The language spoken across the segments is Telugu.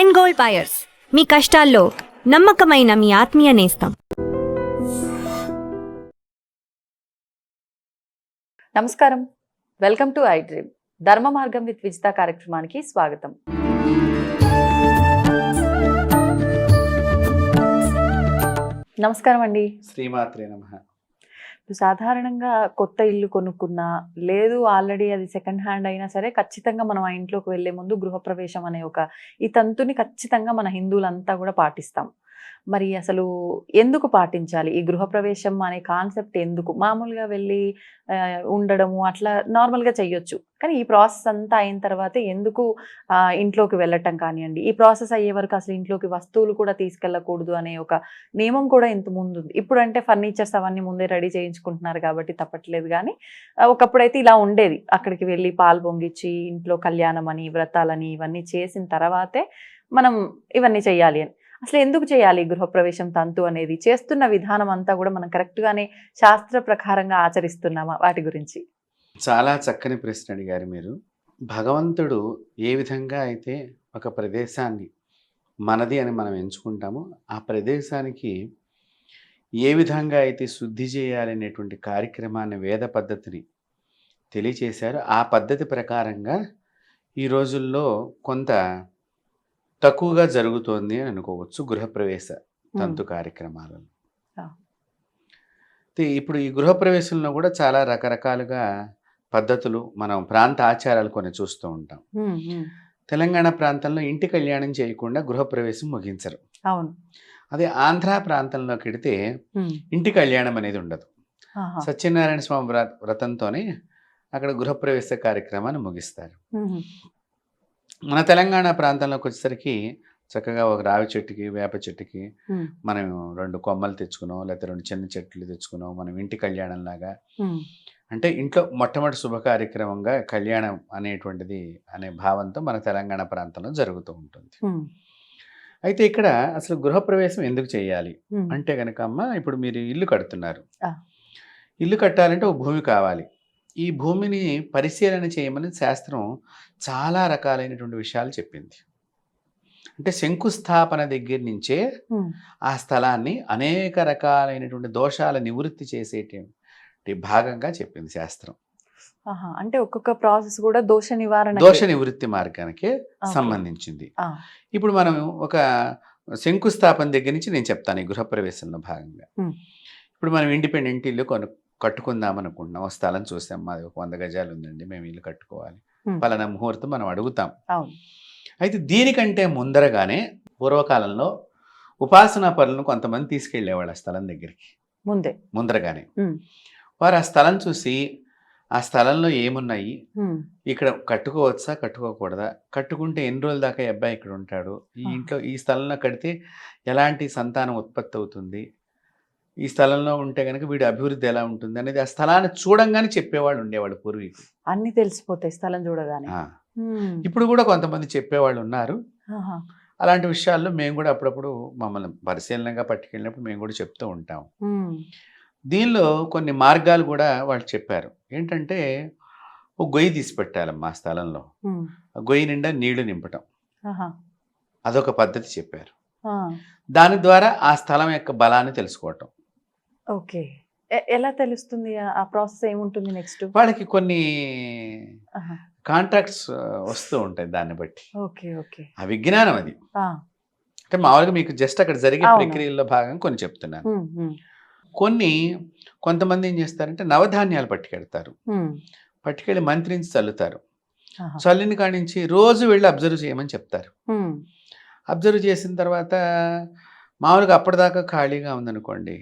అండ్ గోల్డ్ బయర్స్, మీ కష్టాల్లో నమ్మకమైన మీ ఆత్మీయ నేస్తం. నమస్కారం, వెల్కమ్ టు ఐ డ్రీమ్. ధర్మ మార్గం విత్ విజిత కార్యక్రమానికి స్వాగతం. నమస్కారం అండి. శ్రీమాత్రే నమః. సాధారణంగా కొత్త ఇల్లు కొనుక్కున్నా, లేదు ఆల్రెడీ అది సెకండ్ హ్యాండ్ అయినా సరే, ఖచ్చితంగా మనం ఆ ఇంట్లోకి వెళ్లే ముందు గృహప్రవేశం అనే ఈ తంతుని ఖచ్చితంగా మన హిందువులంతా కూడా పాటిస్తాం. మరి అసలు ఎందుకు పాటించాలి ఈ గృహప్రవేశం అనే కాన్సెప్ట్? ఎందుకు మామూలుగా వెళ్ళి ఉండడము అట్లా నార్మల్గా చెయ్యొచ్చు, కానీ ఈ ప్రాసెస్ అంతా అయిన తర్వాత ఎందుకు ఇంట్లోకి వెళ్ళటం కానివ్వండి, ఈ ప్రాసెస్ అయ్యే వరకు అసలు ఇంట్లోకి వస్తువులు కూడా తీసుకెళ్ళకూడదు అనే ఒక నియమం కూడా ఇంత ముందు ఉంది. ఇప్పుడు అంటే ఫర్నిచర్స్ అవన్నీ ముందే రెడీ చేయించుకుంటున్నారు కాబట్టి తప్పట్లేదు, కానీ ఒకప్పుడైతే ఇలా ఉండేది. అక్కడికి వెళ్ళి పాలు పొంగిచ్చి ఇంట్లో కళ్యాణం అని, వ్రతాలని ఇవన్నీ చేసిన తర్వాతే మనం ఇవన్నీ చెయ్యాలి అని. అసలు ఎందుకు చేయాలి గృహప్రవేశం తంతు అనేది? చేస్తున్న విధానం అంతా కూడా మనం కరెక్ట్గానే శాస్త్ర ప్రకారంగా ఆచరిస్తున్నామా? వాటి గురించి చాలా చక్కని ప్రశ్న అడిగారు మీరు. భగవంతుడు ఏ విధంగా అయితే ఒక ప్రదేశాన్ని మనది అని మనం ఎంచుకుంటామో, ఆ ప్రదేశానికి ఏ విధంగా అయితే శుద్ధి చేయాలనేటువంటి కార్యక్రమాన్ని, వేద పద్ధతిని తెలియచేశారో, ఆ పద్ధతి ప్రకారంగా ఈ రోజుల్లో కొంత తక్కువగా జరుగుతోంది అని అనుకోవచ్చు గృహప్రవేశ తంతు కార్యక్రమాలను. ఇప్పుడు ఈ గృహప్రవేశంలో కూడా చాలా రకరకాలుగా పద్ధతులు, మనం ప్రాంత ఆచారాలు కొన్ని చూస్తూ ఉంటాం. తెలంగాణ ప్రాంతంలో ఇంటి కళ్యాణం చేయకుండా గృహప్రవేశం ముగించరు. అవును. అదే ఆంధ్ర ప్రాంతంలోకి వెడితే ఇంటి కళ్యాణం అనేది ఉండదు. సత్యనారాయణ స్వామి వ్రతంతోనే అక్కడ గృహప్రవేశ కార్యక్రమాన్ని ముగిస్తారు. మన తెలంగాణ ప్రాంతంలోకి వచ్చేసరికి చక్కగా ఒక రావి చెట్టుకి, వేప చెట్టుకి మనం 2 కొమ్మలు తెచ్చుకున్నాం, లేకపోతే 2 చిన్న చెట్లు తెచ్చుకున్నాం, మనం ఇంటి కళ్యాణం లాగా. అంటే ఇంట్లో మొట్టమొదటి శుభ కార్యక్రమంగా కళ్యాణం అనేటువంటిది అనే భావంతో మన తెలంగాణ ప్రాంతంలో జరుగుతూ ఉంటుంది. అయితే ఇక్కడ అసలు గృహప్రవేశం ఎందుకు చేయాలి అంటే కనుక, అమ్మ ఇప్పుడు మీరు ఇల్లు కడుతున్నారు. ఇల్లు కట్టాలంటే ఒక భూమి కావాలి. ఈ భూమిని పరిశీలన చేయమని శాస్త్రం చాలా రకాలైనటువంటి విషయాలు చెప్పింది. అంటే శంకుస్థాపన దగ్గర నుంచే ఆ స్థలాన్ని అనేక రకాలైనటువంటి దోషాల నివృత్తి చేసేటువంటి భాగంగా చెప్పింది శాస్త్రం. అంటే ఒక్కొక్క ప్రాసెస్ కూడా దోష నివృత్తి మార్గానికి సంబంధించింది. ఇప్పుడు మనం ఒక శంకుస్థాపన దగ్గర నుంచి నేను చెప్తాను ఈ గృహప్రవేశంలో భాగంగా. ఇప్పుడు మనం ఇండిపెండెంట్ ఇల్లు కట్టుకుందాం అనుకుంటున్నాం. ఒక స్థలం చూసాం, మాది ఒక 100 గజాలు ఉందండి, మేము ఇల్లు కట్టుకోవాలి, పలానా ముహూర్తం మనం అడుగుతాం. అయితే దీనికంటే ముందరగానే పూర్వకాలంలో ఉపాసనా పరులను కొంతమంది తీసుకెళ్లేవాళ్ళు ఆ స్థలం దగ్గరికి. ముందరగానే వారు ఆ స్థలం చూసి, ఆ స్థలంలో ఏమున్నాయి, ఇక్కడ కట్టుకోవచ్చా కట్టుకోకూడదా, కట్టుకుంటే ఎన్ని రోజుల దాకా ఈ అబ్బాయి ఇక్కడ ఉంటాడు, ఈ ఇంట్లో ఈ స్థలంలో కడితే ఎలాంటి సంతానం ఉత్పత్తి అవుతుంది, ఈ స్థలంలో ఉంటే కనుక వీడి అభివృద్ధి ఎలా ఉంటుంది అనేది ఆ స్థలాన్ని చూడంగానే చెప్పేవాళ్ళు ఉండేవాళ్ళు పూర్వీకులు. అన్ని తెలిసిపోతాయి స్థలం చూడగానే. ఇప్పుడు కూడా కొంతమంది చెప్పేవాళ్ళు ఉన్నారు. అలాంటి విషయాల్లో మేము కూడా అప్పుడప్పుడు మమ్మల్ని పరిశీలనగా పట్టుకెళ్ళినప్పుడు మేము కూడా చెప్తూ ఉంటాం. దీనిలో కొన్ని మార్గాలు కూడా వాళ్ళు చెప్పారు. ఏంటంటే ఒక గొయ్యి తీసి పెట్టాలమ్మా ఆ స్థలంలో, ఆ గొయ్యి నిండా నీళ్లు నింపటం, అదొక పద్ధతి చెప్పారు. దాని ద్వారా ఆ స్థలం యొక్క బలాన్ని తెలుసుకోవటం. ఓకే, ఎలా తెలుస్తుంది? ఆ ప్రాసెస్ ఏముంటుంది నెక్స్ట్? వాళ్ళకి కొన్ని కాంట్రాక్ట్స్ వస్తూ ఉంటాయి దాన్ని బట్టి. ఆ విజ్ఞానం అది. అంటే మామూలుగా మీకు జస్ట్ అక్కడ జరిగే ప్రక్రియల్లో భాగంగా కొన్ని చెప్తున్నాను. కొంతమంది ఏం చేస్తారంటే నవధాన్యాలు పట్టుకెళ్తారు, పట్టుకెళ్ళి మంత్రించి చల్లుతారు. చల్లిన కాడి నుంచి రోజు వెళ్ళి అబ్జర్వ్ చేయమని చెప్తారు. అబ్జర్వ్ చేసిన తర్వాత మామూలుగా అప్పటిదాకా ఖాళీగా ఉందనుకోండి,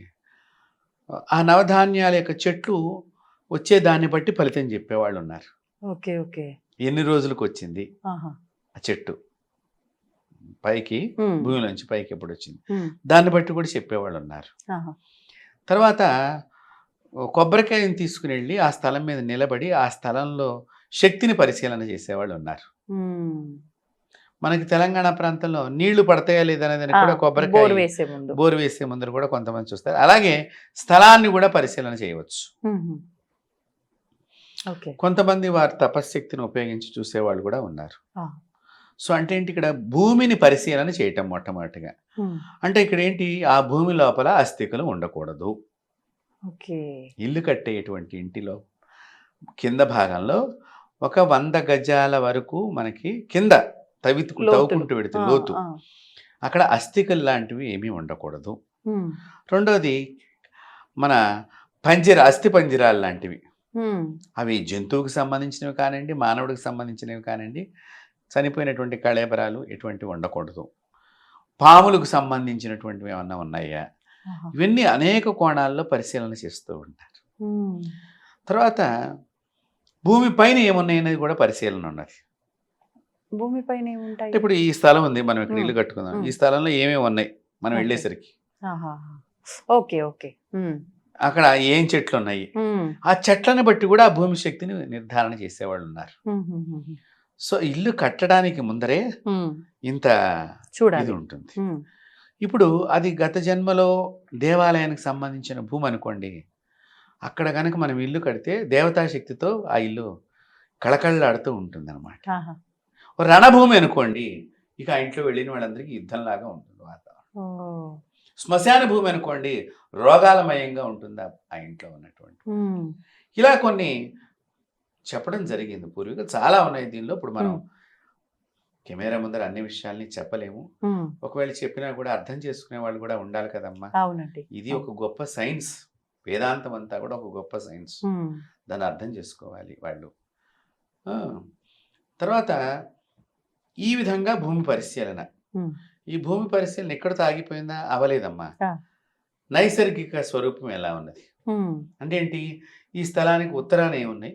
ఆ నవధాన్యాల యొక్క చెట్లు వచ్చే దాన్ని బట్టి ఫలితం చెప్పేవాళ్ళు ఉన్నారు. ఎన్ని రోజులకు వచ్చింది ఆ చెట్టు, పైకి భూమిలోంచి పైకి ఎప్పుడు వచ్చింది, దాన్ని బట్టి కూడా చెప్పేవాళ్ళు ఉన్నారు. తర్వాత కొబ్బరికాయని తీసుకుని వెళ్ళి ఆ స్థలం మీద నిలబడి ఆ స్థలంలో శక్తిని పరిశీలన చేసేవాళ్ళు ఉన్నారు. మనకి తెలంగాణ ప్రాంతంలో నీళ్లు పడతాయా లేదనేది కూడా కొబ్బరికాయ బోర్ వేసే ముందర కూడా కొంతమంది చూస్తారు. అలాగే స్థలాన్ని కూడా పరిశీలన చేయవచ్చు. కొంతమంది వారి తపశ్శక్తిని ఉపయోగించి చూసేవాళ్ళు కూడా ఉన్నారు. సో అంటే ఏంటి, ఇక్కడ భూమిని పరిశీలన చేయటం మొట్టమొదటిగా. అంటే ఇక్కడ ఏంటి, ఆ భూమి లోపల అస్థికలు ఉండకూడదు. ఓకే. ఇల్లు కట్టేటువంటి ఇంటిలో కింద భాగంలో ఒక 100 గజాల వరకు మనకి కింద తవ్వుకుంటూ పెడితే లోతు, అక్కడ అస్థికలు లాంటివి ఏమీ ఉండకూడదు. రెండోది మన అస్థి పంజరాలు లాంటివి, అవి జంతువుకి సంబంధించినవి కానివ్వండి, మానవుడికి సంబంధించినవి కానివ్వండి, చనిపోయినటువంటి కళేబరాలు ఎటువంటివి ఉండకూడదు. పాములకు సంబంధించినటువంటివి ఏమన్నా ఉన్నాయా, ఇవన్నీ అనేక కోణాల్లో పరిశీలన చేస్తూ ఉంటారు. తర్వాత భూమి పైన ఏమున్నాయనేది కూడా పరిశీలన ఉన్నది. భూమి పైన ఏముంటాయి? ఇప్పుడు ఈ స్థలం ఉంది, మనం ఇక్కడ ఇల్లు కట్టుకుందాం, ఈ స్థలంలో ఏమేమి ఉన్నాయి మనం వెళ్ళేసరికి, ఓకే ఓకే, అక్కడ ఏం చెట్లు ఉన్నాయి, ఆ చెట్లను బట్టి కూడా ఆ భూమి శక్తిని నిర్ధారణ చేసేవాళ్ళు ఉన్నారు. సో ఇల్లు కట్టడానికి ముందరే ఇంత ఇది ఉంటుంది. ఇప్పుడు అది గత జన్మలో దేవాలయానికి సంబంధించిన భూమి అనుకోండి, అక్కడ కనుక మనం ఇల్లు కడితే దేవతా శక్తితో ఆ ఇల్లు కళకళలాడుతూ ఉంటుంది అనమాట. రణభూమి అనుకోండి, ఇక ఆ ఇంట్లో వెళ్ళిన వాళ్ళందరికీ యుద్ధంలాగా ఉంటుంది వాతావరణం. శ్మశాన భూమి అనుకోండి, రోగాలమయంగా ఉంటుంది ఆ ఇంట్లో ఉన్నటువంటి. ఇలా కొన్ని చెప్పడం జరిగింది పూర్వీకులు, చాలా ఉన్నాయి దీనిలో. ఇప్పుడు మనం కెమెరా ముందర అన్ని విషయాల్ని చెప్పలేము, ఒకవేళ చెప్పినా కూడా అర్థం చేసుకునే వాళ్ళు కూడా ఉండాలి కదమ్మా. అవునండి, ఇది ఒక గొప్ప సైన్స్, వేదాంతం అంతా కూడా ఒక గొప్ప సైన్స్, దాన్ని అర్థం చేసుకోవాలి వాళ్ళు. తర్వాత ఈ విధంగా భూమి పరిశీలన, ఈ భూమి పరిశీలన ఎక్కడితో ఆగిపోయిందా? అవలేదమ్మా. నైసర్గిక స్వరూపం ఎలా ఉన్నది అంటే ఏంటి, ఈ స్థలానికి ఉత్తరాన ఏమున్నాయి,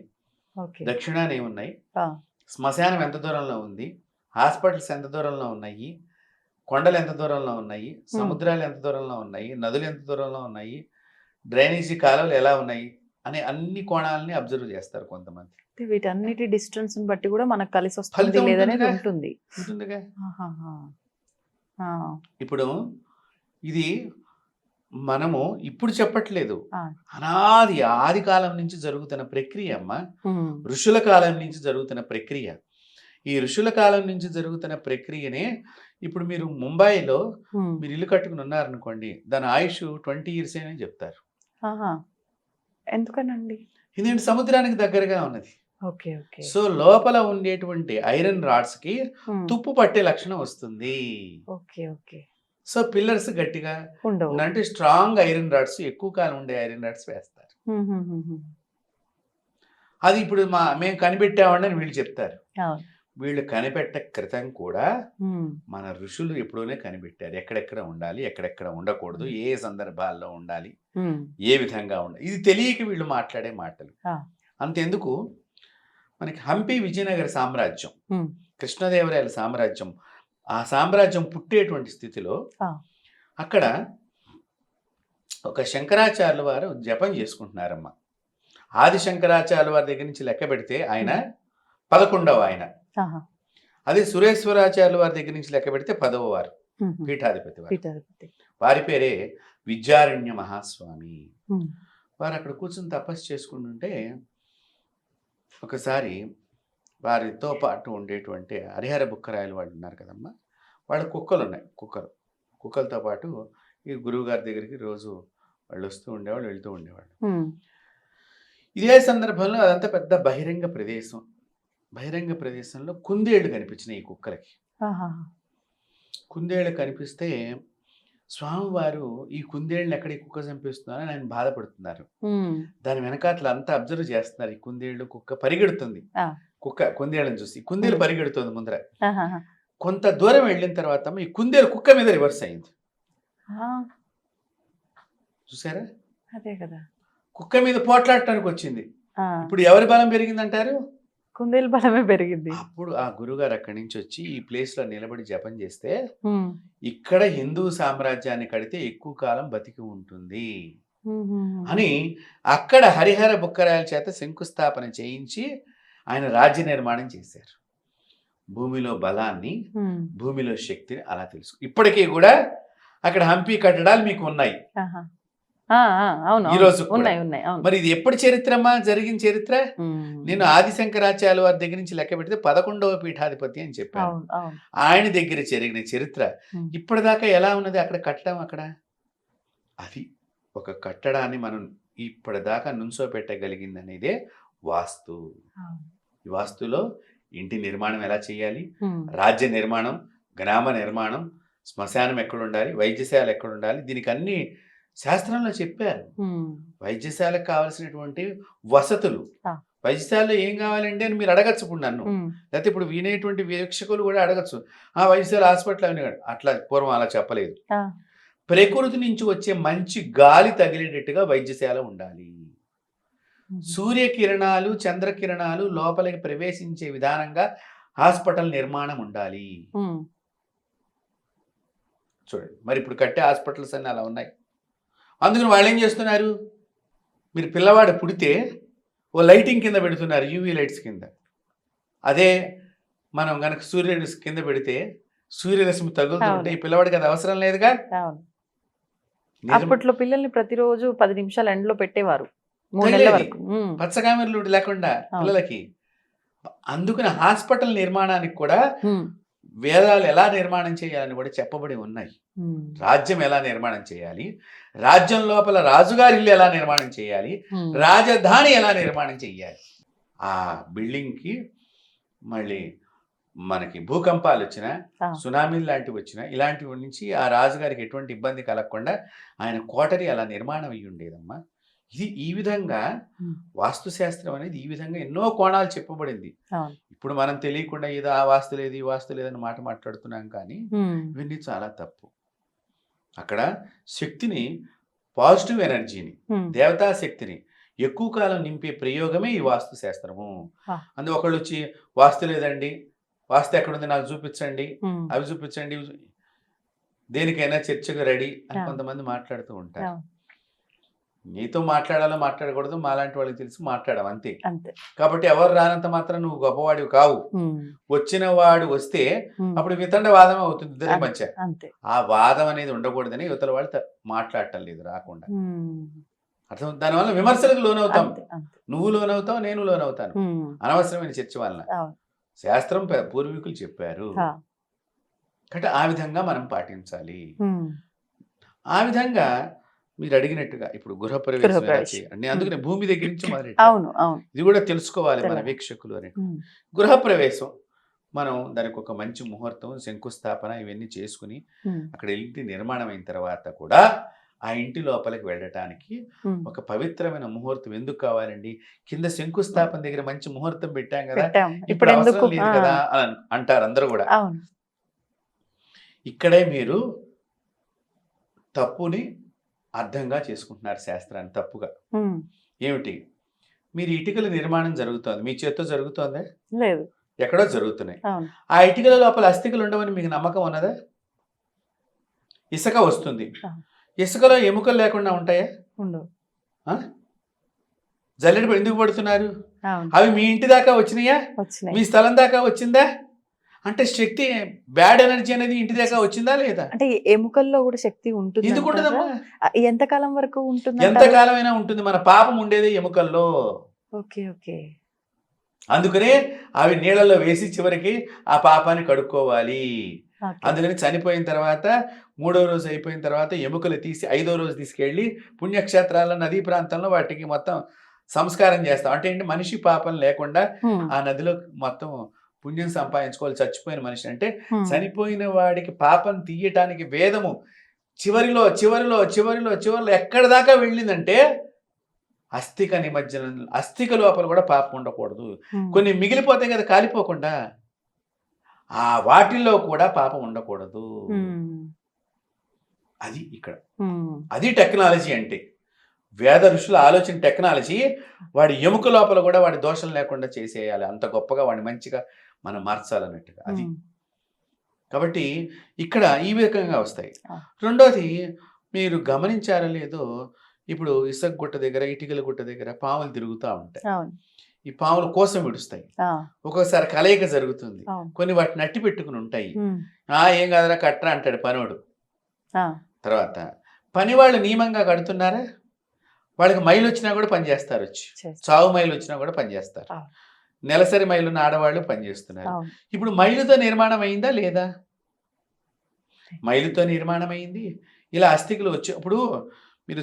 దక్షిణాన ఏమున్నాయి, శ్మశానం ఎంత దూరంలో ఉంది, హాస్పిటల్స్ ఎంత దూరంలో ఉన్నాయి, కొండలు ఎంత దూరంలో ఉన్నాయి, సముద్రాలు ఎంత దూరంలో ఉన్నాయి, నదులు ఎంత దూరంలో ఉన్నాయి, డ్రైనేజీ కాలువలు ఎలా ఉన్నాయి అనే అన్ని కోణాలని అబ్జర్వ్ చేస్తారు కొంతమంది. వీటన్నిటి డిస్టెన్స్ బట్టి కూడా మనకు కలిసి వస్తుంది లేదనేది ఉంటుందిగా. ఇప్పుడు ఇది మనము ఇప్పుడు చెప్పట్లేదు, ఆది కాలం నుంచి జరుగుతున్న ప్రక్రియ అమ్మా, ఋషుల కాలం నుంచి జరుగుతున్న ప్రక్రియ. ఈ ఋషుల కాలం నుంచి జరుగుతున్న ప్రక్రియనే ఇప్పుడు మీరు ముంబైలో మీరు ఇల్లు కట్టుకుని ఉన్నారనుకోండి, దాని ఆయుష్ 20 years అని చెప్తారు. ఎందుకనండి? ఎందుకంటే సముద్రానికి దగ్గరగా ఉన్నది. Okay okay. సో లోపల ఉండేటువంటి ఐరన్ రాడ్స్ కి తుప్పు పట్టే లక్షణం వస్తుంది. Okay okay. సో పిల్లర్స్ గట్టిగా ఉండవు, అంటే స్ట్రాంగ్ ఐరన్ రాడ్స్, ఎక్కువ కాలం ఉండే ఐరన్ రాడ్స్ వేస్తారు. అది ఇప్పుడు మేము కనిపెట్టామని వీళ్ళు చెప్తారు. వీళ్ళు కనిపెట్ట క్రితం కూడా మన ఋషులు ఎప్పుడూనే కనిపెట్టారు, ఎక్కడెక్కడ ఉండాలి, ఎక్కడెక్కడ ఉండకూడదు, ఏ సందర్భాల్లో ఉండాలి, ఏ విధంగా ఉండాలి. ఇది తెలియక వీళ్ళు మాట్లాడే మాటలు. అంతెందుకు, మనకి హంపి విజయనగర సామ్రాజ్యం, కృష్ణదేవరాయల సామ్రాజ్యం, ఆ సామ్రాజ్యం పుట్టేటువంటి స్థితిలో అక్కడ ఒక శంకరాచార్యుల వారు జపం చేసుకుంటున్నారమ్మా. ఆది శంకరాచార్యుల వారి దగ్గర నుంచి లెక్క పెడితే ఆయన 11వ ఆయన. అదే సురేశ్వరాచార్యుల వారి దగ్గర నుంచి లెక్క పెడితే 10వ వారు, పీఠాధిపతి వారు. వారి పేరే విద్యారణ్య మహాస్వామి. వారు అక్కడ కూర్చొని తపస్సు చేసుకుంటుంటే ఒకసారి వారితో పాటు ఉండేటువంటి హరిహర బుక్కరాయలు వాళ్ళు ఉన్నారు కదమ్మా, వాళ్ళ కుక్కలు ఉన్నాయి. కుక్కలతో పాటు ఈ గురువు గారి దగ్గరికి రోజు వాళ్ళు వస్తూ ఉండేవాళ్ళు, వెళ్తూ ఉండేవాళ్ళు. ఇదే సందర్భంలో అదంతా పెద్ద బహిరంగ ప్రదేశం. బహిరంగ ప్రదేశంలో కుందేళ్లు కనిపించినాయి ఈ కుక్కలకి. కుందేళ్లు కనిపిస్తే స్వామివారు ఈ కుందేళ్ళని ఎక్కడ ఈ కుక్క చంపేస్తున్నారని ఆయన బాధపడుతున్నారు. దాని వెనకాతలు అంతా అబ్జర్వ్ చేస్తున్నారు. ఈ కుందేళ్ళు కుక్క పరిగెడుతుంది, కుందేళ్ళని చూసి కుందేలు పరిగెడుతుంది ముందర. కొంత దూరం వెళ్ళిన తర్వాత ఈ కుందేలు కుక్క మీద రివర్స్ అయింది. చూసారా? అదే కదా, కుక్క మీద పోట్లాడటానికి వచ్చింది. ఇప్పుడు ఎవరి బలం పెరిగిందంటారు? కుందేలు బలమే పెరిగింది. అప్పుడు ఆ గురుగారు అక్కడి నుంచి వచ్చి ఈ ప్లేస్ లో నిలబడి జపం చేస్తే ఇక్కడ హిందూ సామ్రాజ్యాన్ని కడితే ఎక్కువ కాలం బతికి ఉంటుంది అని అక్కడ హరిహర బుక్కరాయల చేత శంకుస్థాపన చేయించి ఆయన రాజ్య నిర్మాణం చేశారు. భూమిలో బలాన్ని, భూమిలో శక్తిని అలా తెలుసు. ఇప్పటికీ కూడా అక్కడ హంపి కట్టడాలు మీకు ఉన్నాయి. అవును ఈ రోజు కూడా. ఉన్నాయి ఉన్నాయి అవును. మరి ఇది ఎప్పుడు చరిత్రమా జరిగిన చరిత్ర? నేను ఆదిశంకరాచార్య వారి దగ్గర నుంచి లెక్క పెడితే 11వ పీఠాధిపతి అని చెప్పాను. అవును అవును. ఆయన దగ్గర జరిగిన చరిత్ర ఉమ్. ఇప్పటిదాకా ఎలా ఉన్నది అక్కడ కట్టడం అక్కడ? అది ఒక కట్టడాన్ని మనం ఇప్పటిదాకా నుంచోపెట్టగలిగింది అనేదే వాస్తు. అవును. ఈ వాస్తులో ఇంటి నిర్మాణం ఎలా చేయాలి, ఉమ్. రాజ్య నిర్మాణం, గ్రామ నిర్మాణం, శ్మశానం ఎక్కడ ఉండాలి, వైద్యశాల ఎక్కడ ఉండాలి, దీనికి అన్ని శాస్త్రంలో చెప్పారు. ఉమ్. వైద్యశాలకు కావాల్సినటువంటి వసతులు, ఆ. వైద్యశాలలో ఏం కావాలంటే అని మీరు అడగచ్చు ఇప్పుడు నన్ను, ఉమ్. లేకపోతే ఇప్పుడు వినేటువంటి వీక్షకులు కూడా అడగచ్చు, ఆ వైద్యశాల హాస్పిటల్ అని. అట్లా పూర్వం అలా చెప్పలేదు. ఆ. ప్రకృతి నుంచి వచ్చే మంచి గాలి తగిలేటట్టుగా వైద్యశాల ఉండాలి. సూర్యకిరణాలు, చంద్రకిరణాలు లోపలికి ప్రవేశించే విధానంగా హాస్పిటల్ నిర్మాణం ఉండాలి. ఉమ్. చూడండి, మరి ఇప్పుడు కట్టే హాస్పిటల్స్ అన్నీ అలా ఉన్నాయి. అందుకని వాళ్ళు ఏం చేస్తున్నారు, మీరు పిల్లవాడు పుడితే ఓ లైటింగ్ కింద పెడుతున్నారు, యూవీ లైట్స్ కింద. అదే మనం గనక సూర్యుడి కింద పెడితే సూర్యరశ్మి తగులుతుంటే ఈ పిల్లవాడికి అది అవసరం లేదుగా. అవును. అప్పట్లో పిల్లల్ని ప్రతిరోజు 10 నిమిషాలు ఎండలో పెట్టేవారు 3 నెలల వరకు. పచ్చకామెర్లు లేకుండా పిల్లలకి. అందుకని హాస్పిటల్ నిర్మాణానికి కూడా వేదాలు ఎలా నిర్మాణం చేయాలని కూడా చెప్పబడి ఉన్నాయి. రాజ్యం ఎలా నిర్మాణం చేయాలి, రాజ్యం లోపల రాజుగారి ఇల్లు ఎలా నిర్మాణం చేయాలి, రాజధాని ఎలా నిర్మాణం చేయాలి. ఆ బిల్డింగ్కి మళ్ళీ మనకి భూకంపాలు వచ్చినా, సునామీలు లాంటివి వచ్చినా, ఇలాంటివి నుంచి ఆ రాజుగారికి ఎటువంటి ఇబ్బంది కలగకుండా ఆయన కోటరీ అలా నిర్మాణం అయ్యి ఉండేదమ్మా. ఇది ఈ విధంగా వాస్తుశాస్త్రం అనేది ఈ విధంగా ఎన్నో కోణాలు చెప్పబడింది. ఇప్పుడు మనం తెలియకుండా ఏదో ఆ వాస్తు లేదు, ఈ వాస్తు లేదని మాట మాట్లాడుతున్నాం, కానీ ఇవన్నీ చాలా తప్పు. అక్కడ శక్తిని, పాజిటివ్ ఎనర్జీని, దేవతా శక్తిని ఎక్కువ కాలం నింపే ప్రయోగమే ఈ వాస్తు శాస్త్రము. అందులో ఒకళ్ళు వచ్చి వాస్తు లేదండి, వాస్తు ఎక్కడుంది నాకు చూపించండి, అవి చూపించండి, దేనికైనా చర్చకు రెడీ అని కొంతమంది మాట్లాడుతూ ఉంటారు. నీతో మాట్లాడాలో మాట్లాడకూడదు మాలాంటి వాళ్ళకి తెలిసి మాట్లాడవు, అంతే. కాబట్టి ఎవరు రానంత మాత్రం నువ్వు గొప్పవాడివి కావు. వచ్చిన వాడు వస్తే అప్పుడు వితండ వాదం అవుతుంది ఇద్దరి మధ్య. ఆ వాదం అనేది ఉండకూడదని యువతల వాళ్ళు మాట్లాడటం లేదు, రాకుండా. అర్థం. దానివల్ల విమర్శలకు లోనవుతాం. నువ్వు లోనవుతావు, నేను లోనవుతాను, అనవసరమైన చర్చ వలన. శాస్త్రం పూర్వీకులు చెప్పారు కాబట్టి ఆ విధంగా మనం పాటించాలి. ఆ విధంగా మీరు అడిగినట్టుగా ఇప్పుడు గృహప్రవేశం చేయాలి. అందుకనే భూమి దగ్గర నుంచి మొదలెట్టాలి. ఇది కూడా తెలుసుకోవాలి మన వీక్షకులు అని. గృహప్రవేశం మనం దానికి ఒక మంచి ముహూర్తం, శంకుస్థాపన ఇవన్నీ చేసుకుని అక్కడ ఇంటి నిర్మాణం అయిన తర్వాత కూడా ఆ ఇంటి లోపలికి వెళ్ళటానికి ఒక పవిత్రమైన ముహూర్తం ఎందుకు కావాలండి? కింద శంకుస్థాపన దగ్గర మంచి ముహూర్తం పెట్టాం కదా, ఇప్పుడు అవసరం లేదు కదా అని అంటారు అందరూ కూడా. ఇక్కడే మీరు తప్పుని అర్థంగా చేసుకుంటున్నారు శాస్త్రాన్ని తప్పుగా. ఏమిటి? మీరు ఇటుకల నిర్మాణం జరుగుతోంది, మీ చేత్తో జరుగుతోందా? లేదు, ఎక్కడో జరుగుతున్నాయి. ఆ ఇటుకల లోపల అస్థికలు ఉండవని మీకు నమ్మకం ఉన్నదా? ఇసుక వస్తుంది, ఇసుకలో ఎముకలు లేకుండా ఉంటాయా? జల్లెడ ఎందుకు పడుతున్నారు? అవి మీ ఇంటి దాకా వచ్చినాయా? మీ స్థలం దాకా వచ్చిందా? అంటే శక్తి, బ్యాడ్ ఎనర్జీ అనేది ఇంటి దాకా వచ్చిందా లేదా? అంటే ఎముకల్లో కూడా శక్తి ఉంటుంది. ఎందుకు ఉండదమ్మా? ఎంతకాలం వరకు ఉంటుంది? ఎంతకాలమైనా ఉంటుంది. మన పాపం ఉండేది ఎముకల్లో. అందుకనే అవి నీళ్ళలో వేసి చివరికి ఆ పాపాన్ని కడుక్కోవాలి. అందుకని చనిపోయిన తర్వాత 3వ రోజు అయిపోయిన తర్వాత ఎముకలు తీసి 5వ రోజు తీసుకెళ్ళి పుణ్యక్షేత్రాల నదీ ప్రాంతంలో వాటికి మొత్తం సంస్కారం చేస్తాం. అంటే ఏంటి? మనిషి పాపం లేకుండా ఆ నదిలో మొత్తం పుణ్యం సంపాదించుకోవాలి చచ్చిపోయిన మనిషి. అంటే చనిపోయిన వాడికి పాపం తీయటానికి వేదము చివరిలో చివరిలో చివరిలో చివరిలో ఎక్కడి దాకా వెళ్ళిందంటే అస్థిక నిమజ్జనం. అస్థిక లోపల కూడా పాపం ఉండకూడదు. కొన్ని మిగిలిపోతాయి కదా కాలిపోకుండా, ఆ వాటిల్లో కూడా పాపం ఉండకూడదు. అది ఇక్కడ, అది టెక్నాలజీ అంటే. వేద ఋషుల ఆలోచన టెక్నాలజీ. వాడి ఎముక లోపల కూడా వాడి దోషం లేకుండా చేసేయాలి, అంత గొప్పగా వాడిని మంచిగా మనం మార్చాలన్నట్టుగా. అది కాబట్టి ఇక్కడ ఈ విధంగా వస్తాయి. రెండోది, మీరు గమనించారో లేదో, ఇప్పుడు ఇసుక గుట్ట దగ్గర, ఇటుకల గుట్ట దగ్గర పాములు తిరుగుతూ ఉంటాయి. ఈ పాములు కోసం విడుస్తాయి. ఒక్కోసారి కలయిక జరుగుతుంది, కొన్ని వాటిని నట్టి పెట్టుకుని ఉంటాయి. ఏం కాదురా కట్రా అంటాడు పనోడు. తర్వాత పని వాళ్ళు నియమంగా కడుతున్నారా? వాళ్ళకి మైలు వచ్చినా కూడా పని చేస్తారు, వచ్చి చావు మైలు వచ్చినా కూడా పని చేస్తారు. నెలసరి మైలు ఉన్న ఆడవాళ్ళు పనిచేస్తున్నారు. ఇప్పుడు మైలుతో నిర్మాణం అయిందా లేదా? మైలుతో నిర్మాణం అయింది. ఇలా అస్థికులు వచ్చి ఇప్పుడు మీరు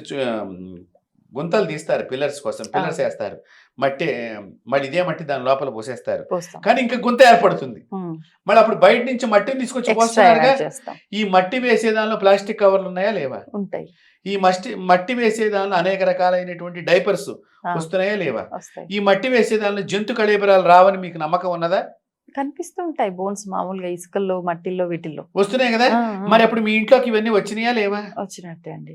గుంతలు తీస్తారు పిల్లర్స్ కోసం, పిల్లర్స్ వేస్తారు, మట్టి మళ్ళీ ఇదే మట్టి దాని లోపల పోసేస్తారు, కానీ ఇంకా గుంత ఏర్పడుతుంది. మళ్ళీ అప్పుడు బయట నుంచి మట్టిని తీసుకొచ్చి పోస్తున్నారుగా. ఈ మట్టి వేసే దానిలో ప్లాస్టిక్ కవర్లు ఉన్నాయా లేవా? ఉంటాయి. ఈ మట్టి వేసే దానిలో అనేక రకాలైనటువంటి డైపర్స్ వస్తున్నాయా లేవా? ఈ మట్టి వేసే దానిలో జంతు కళేబరాలు రావని మీకు నమ్మకం ఉన్నదా? కనిపిస్తుంటాయి బోన్స్ మామూలుగా ఇసుకల్లో, మట్టిల్లో, వీటిల్లో వస్తున్నాయి కదా. మరి అప్పుడు మీ ఇంట్లోకి ఇవన్నీ వచ్చినాయా లేవా? వచ్చినట్టే అండి.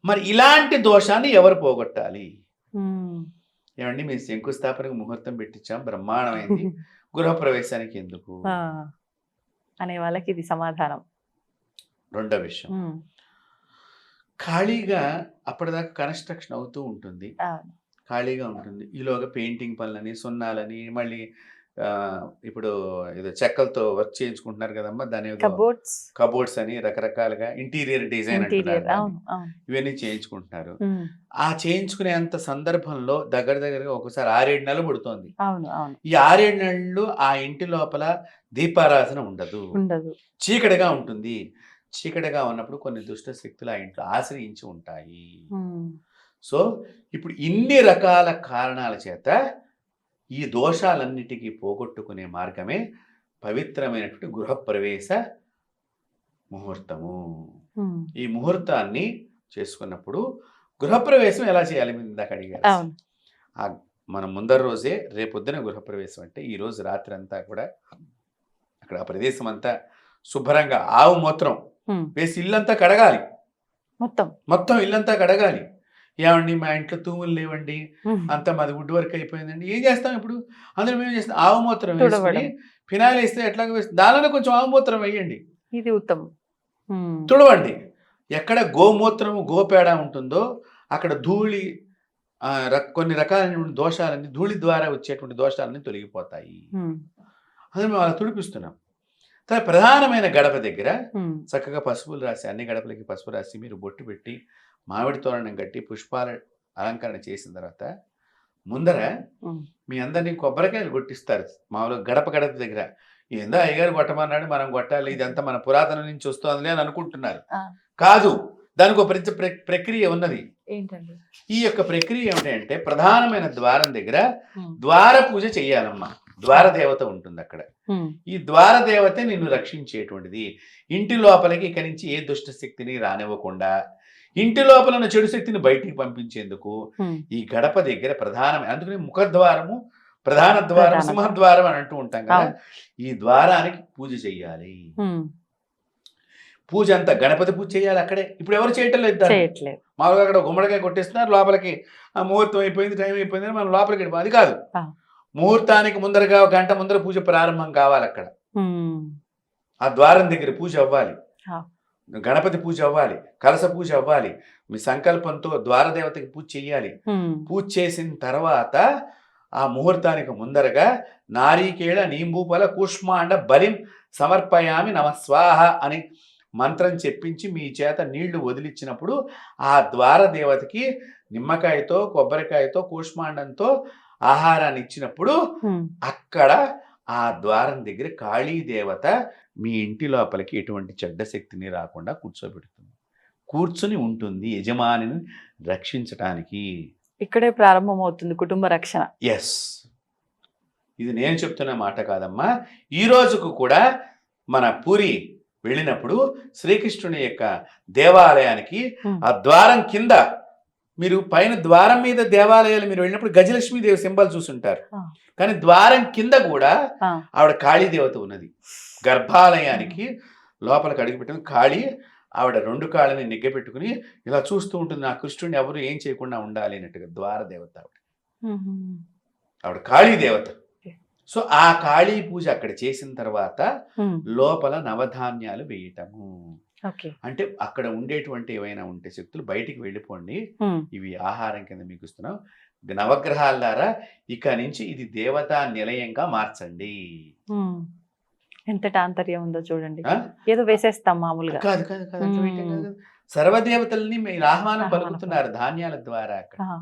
మరి ఇలాంటి దోషాన్ని ఎవరు పోగొట్టాలి? ఏమండి, మేము శంకుస్థాపనకు ముహూర్తం పెట్టించాం, బ్రహ్మాండమైంది, గృహప్రవేశానికి ఎందుకు అనే వాళ్ళకి ఇది సమాధానం. రెండో విషయం, ఖాళీగా అప్పటిదాకా కన్స్ట్రక్షన్ అవుతూ ఉంటుంది, ఖాళీగా ఉంటుంది. ఈలోగా పెయింటింగ్ పనులని, సున్నాలని, మళ్ళీ ఇప్పుడు ఏదో చెక్కలతో వర్క్ చేయించుకుంటున్నారు కదమ్మా, దాని కబోర్డ్స్ అని రకరకాలుగా ఇంటీరియర్ డిజైన్ అంటున్నారు, ఇవన్నీ చేయించుకుంటున్నారు. ఆ చేయించుకునేంత సందర్భంలో దగ్గరగా ఒకసారి 6-7 నెలలు పడుతోంది. ఈ 6-7 నెలలు ఆ ఇంటి లోపల దీపారాధన ఉండదు, చీకటిగా ఉంటుంది. చీకటిగా ఉన్నప్పుడు కొన్ని దుష్ట శక్తులు ఆ ఇంట్లో ఆశ్రయించి ఉంటాయి. సో ఇప్పుడు ఇన్ని రకాల కారణాల చేత ఈ దోషాలన్నిటికీ పోగొట్టుకునే మార్గమే పవిత్రమైనటువంటి గృహప్రవేశ ముహూర్తము. ఈ ముహూర్తాన్ని చేసుకున్నప్పుడు గృహప్రవేశం ఎలా చేయాలి మీరు ఇందాక అడిగారు. మనం ముందర రోజే రేపొద్దున గృహప్రవేశం అంటే ఈ రోజు రాత్రి అంతా కూడా అక్కడ ఆ ప్రదేశం అంతా శుభ్రంగా ఆవు మూత్రం వేసి ఇల్లంతా కడగాలి, మొత్తం ఇల్లంతా కడగాలి. ఏమండి మా ఇంట్లో తూములు లేవండి, అంతా మాది వుడ్ వర్క్ అయిపోయిందండి, ఏం చేస్తాం ఇప్పుడు? అందులో మేము చేస్తాం ఆవు మూత్రం వేసుకొని, ఫినాయిల్ వేస్తే ఎట్లాగో వేస్తే దానిలో కొంచెం ఆవు మూత్రం వేయండి, ఇది ఉత్తమం. తుడవండి. ఎక్కడ గోమూత్రము గోపేడ ఉంటుందో అక్కడ ధూళి, కొన్ని రకాలైన దోషాలన్నీ, ధూళి ద్వారా వచ్చేటువంటి దోషాలన్నీ తొలగిపోతాయి. అందులో మేము అలా తుడిపిస్తున్నాం. తర్వాత ప్రధానమైన గడప దగ్గర చక్కగా పసుపులు రాసి, అన్ని గడపలకి పసుపు రాసి మీరు బొట్టు పెట్టి మామిడి తోరణం కట్టి పుష్పాల అలంకరణ చేసిన తర్వాత ముందర మీ అందరినీ కొబ్బరికాయలు కొట్టిస్తారు. మామూలుగా గడప దగ్గర ఏందో అయ్యగారు కొట్టమన్నాడు మనం కొట్టాలి, ఇదంతా మన పురాతనం నుంచి వస్తుంది అని అనుకుంటున్నారు. కాదు, దానికి ఒక ప్రక్రియ ఉన్నది. ఏంటండి ఈ యొక్క ప్రక్రియ ఏమిటంటే ప్రధానమైన ద్వారం దగ్గర ద్వార పూజ చెయ్యాలమ్మా. ద్వార దేవత ఉంటుంది అక్కడ. ఈ ద్వార దేవత నిన్ను రక్షించేటువంటిది. ఇంటి లోపలికి ఇక్కడి నుంచి ఏ దుష్ట శక్తిని రానివ్వకుండా ఇంటి లోపల ఉన్న చెడు శక్తిని బయటికి పంపించేందుకు ఈ గడప దగ్గర ప్రధానమైన, అందుకని ముఖద్వారము, ప్రధాన ద్వారం, సింహద్వారం అని అంటూ ఉంటాం కదా, ఈ ద్వారానికి పూజ చెయ్యాలి. పూజ అంతా గణపతి పూజ చేయాలి అక్కడే. ఇప్పుడు ఎవరు చేయటం లేదు, మామూలుగా అక్కడ గుమ్మడికాయ కొట్టేస్తున్నారు, లోపలికి ముహూర్తం అయిపోయింది, టైం అయిపోయింది, మనం లోపలికి వెళ్ళిపోయి. అది కాదు, ముహూర్తానికి ముందరగా గంట ముందర పూజ ప్రారంభం కావాలి. అక్కడ ఆ ద్వారం దగ్గర పూజ అవ్వాలి, గణపతి పూజ అవ్వాలి, కలస పూజ అవ్వాలి, మీ సంకల్పంతో ద్వారదేవతకి పూజ చెయ్యాలి. పూజ చేసిన తర్వాత ఆ ముహూర్తానికి ముందరగా నారీకేళ నీంబూపల కూష్మాండ బలిం సమర్పయామి నమస్వాహ అని మంత్రం చెప్పించి మీ చేత నీళ్లు వదిలిచ్చినప్పుడు ఆ ద్వారదేవతకి నిమ్మకాయతో, కొబ్బరికాయతో, కూష్మాండంతో ఆహారాన్ని ఇచ్చినప్పుడు అక్కడ ఆ ద్వారం దగ్గర కాళీదేవత మీ ఇంటి లోపలికి ఎటువంటి చెడ్డ శక్తిని రాకుండా కూర్చోబెడుతుంది, కూర్చుని ఉంటుంది యజమానిని రక్షించటానికి. ఇక్కడే ప్రారంభమవుతుంది కుటుంబ రక్షణ. ఎస్, ఇది నేను చెప్తున్న మాట కాదమ్మా. ఈ రోజుకు కూడా మన పూరి వెళ్ళినప్పుడు శ్రీకృష్ణుని యొక్క దేవాలయానికి ఆ ద్వారం కింద, మీరు పైన ద్వారం మీద దేవాలయాలు మీరు వెళ్ళినప్పుడు గజలక్ష్మీదేవి సింబల్ చూసుంటారు, కానీ ద్వారం కింద కూడా ఆవిడ కాళీదేవత ఉన్నది. గర్భాలయానికి లోపలికి అడుగుపెట్టుకుని కాళీ ఆవిడ 2 కాళ్ళని నిగ్గబెట్టుకుని ఇలా చూస్తూ ఉంటుంది, నా కృష్ణుడిని ఎవరు ఏం చేయకుండా ఉండాలి అన్నట్టుగా. ద్వారదేవత ఆవిడ కాళీదేవత. సో ఆ కాళీ పూజ అక్కడ చేసిన తర్వాత లోపల నవధాన్యాలు వేయటము. అంటే అక్కడ ఉండేటువంటి ఏవైనా ఉంటే శక్తులు బయటికి వెళ్ళిపోండి, ఇవి ఆహారం కింద మీకు ఇస్తున్నాం. నవగ్రహాల ద్వారా ఇక నుంచి ఇది దేవతా నిలయంగా మార్చండి. ఎంత తాంతర్యం ఉందో చూడండి. ఏదో వేసేస్తాం మామూలుగా. కాదు, సర్వదేవతల్ని మీరు ఆహ్వానం ఆహ్వానం పలుకుతున్నారు ధాన్యాల ద్వారా అక్కడ. ఆ,